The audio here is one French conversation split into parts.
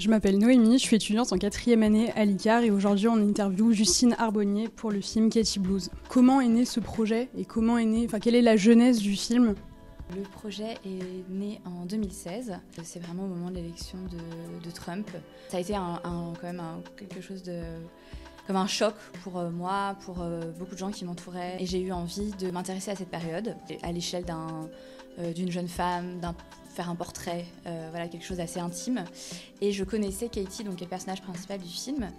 Je m'appelle Noémie, je suis étudiante en 4e année à l'ICAR et aujourd'hui on interviewe Justine Arbonnier pour le film Katy Blues. Comment est né ce projet et quelle est la genèse du film ? Le projet est né en 2016. C'est vraiment au moment de l'élection de Trump. Ça a été quelque chose comme un choc pour moi, pour beaucoup de gens qui m'entouraient. Et j'ai eu envie de m'intéresser à cette période, à l'échelle d'une jeune femme, faire un portrait, quelque chose d'assez intime. Et je connaissais Katy, donc qui est le personnage principal du film.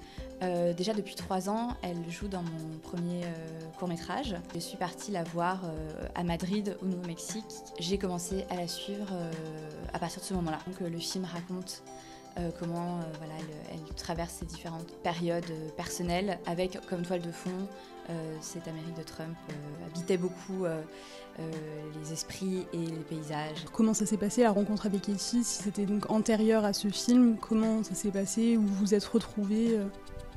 Déjà depuis 3 ans, elle joue dans mon premier court-métrage. Je suis partie la voir à Madrid, au Nouveau-Mexique. J'ai commencé à la suivre à partir de ce moment-là. Donc le film raconte comment elle traverse ces différentes périodes personnelles avec comme toile de fond cette Amérique de Trump habitait beaucoup les esprits et les paysages. Comment ça s'est passé la rencontre avec Katy ? Si c'était donc antérieur à ce film, comment ça s'est passé ? Où vous vous êtes retrouvés ?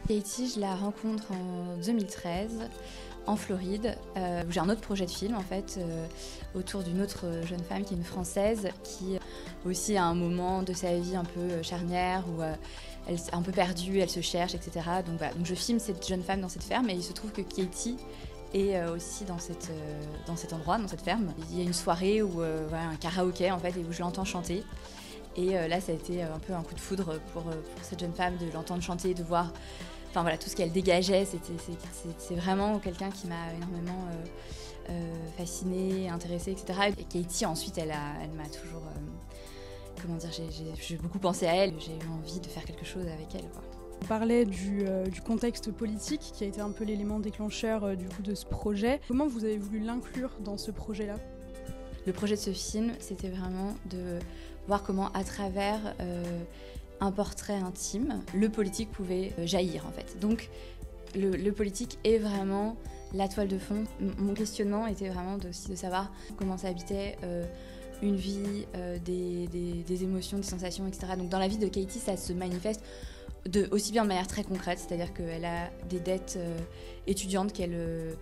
Katy, je la rencontre en 2013 en Floride, où j'ai un autre projet de film en fait, autour d'une autre jeune femme qui est une Française, qui aussi à un moment de sa vie un peu charnière, où elle est un peu perdue, elle se cherche, etc. Donc je filme cette jeune femme dans cette ferme et il se trouve que Katy est aussi dans cet endroit, dans cette ferme. Il y a une soirée où un karaoké en fait, et où je l'entends chanter. Et là, ça a été un peu un coup de foudre pour cette jeune femme, de l'entendre chanter, de voir tout ce qu'elle dégageait. C'est vraiment quelqu'un qui m'a énormément fascinée, intéressée, etc. Et Katy, ensuite, elle m'a toujours... j'ai beaucoup pensé à elle. J'ai eu envie de faire quelque chose avec elle, quoi. On parlait du contexte politique qui a été un peu l'élément déclencheur de ce projet. Comment vous avez voulu l'inclure dans ce projet-là ? Le projet de ce film, c'était vraiment de voir comment, à travers un portrait intime, le politique pouvait jaillir, en fait. Donc, le politique est vraiment la toile de fond. Mon questionnement était vraiment aussi de savoir comment ça habitait une vie, des émotions, des sensations, etc. Donc, dans la vie de Katy, ça se manifeste aussi bien de manière très concrète, c'est-à-dire qu'elle a des dettes étudiantes qu'elle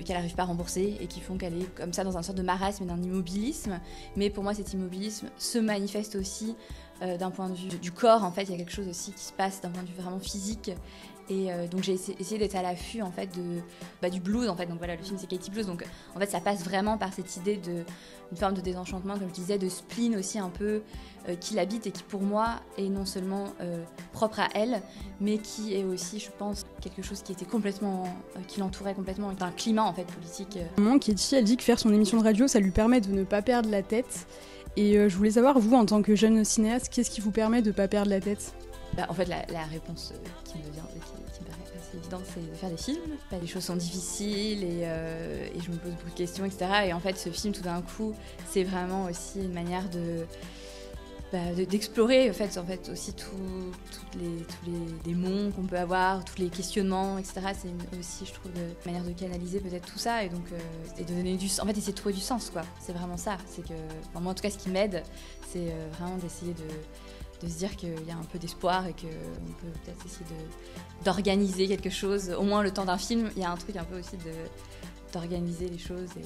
n'arrive pas à rembourser et qui font qu'elle est comme ça dans un sorte de marasme et d'un immobilisme. Mais pour moi, cet immobilisme se manifeste aussi d'un point de vue du corps. En fait, il y a quelque chose aussi qui se passe d'un point de vue vraiment physique. Et donc j'ai essayé d'être à l'affût en fait du blues en fait. Donc voilà, le film c'est Katy Blues. Donc en fait ça passe vraiment par cette idée d'une forme de désenchantement, comme je disais, de spleen aussi un peu qui l'habite et qui pour moi est non seulement propre à elle, mais qui est aussi, je pense, quelque chose qui était qui l'entourait complètement, d'un climat en fait politique. À un moment, Katy, elle dit que faire son émission de radio, ça lui permet de ne pas perdre la tête. Et je voulais savoir, vous, en tant que jeune cinéaste, qu'est-ce qui vous permet de ne pas perdre la tête ? En fait, la réponse qui me paraît assez évidente, c'est de faire des films. Les choses sont difficiles et je me pose beaucoup de questions, etc. Et en fait, ce film, tout d'un coup, c'est vraiment aussi une manière d'explorer en fait aussi tous les démons qu'on peut avoir, tous les questionnements, etc. C'est aussi, je trouve, une manière de canaliser peut-être tout ça et donc et de donner essayer de trouver du sens, quoi. C'est vraiment ça. C'est que, moi, en tout cas, ce qui m'aide, c'est vraiment d'essayer de se dire qu'il y a un peu d'espoir et qu'on peut peut-être essayer d'organiser quelque chose, au moins le temps d'un film. Il y a un truc un peu aussi d'organiser les choses et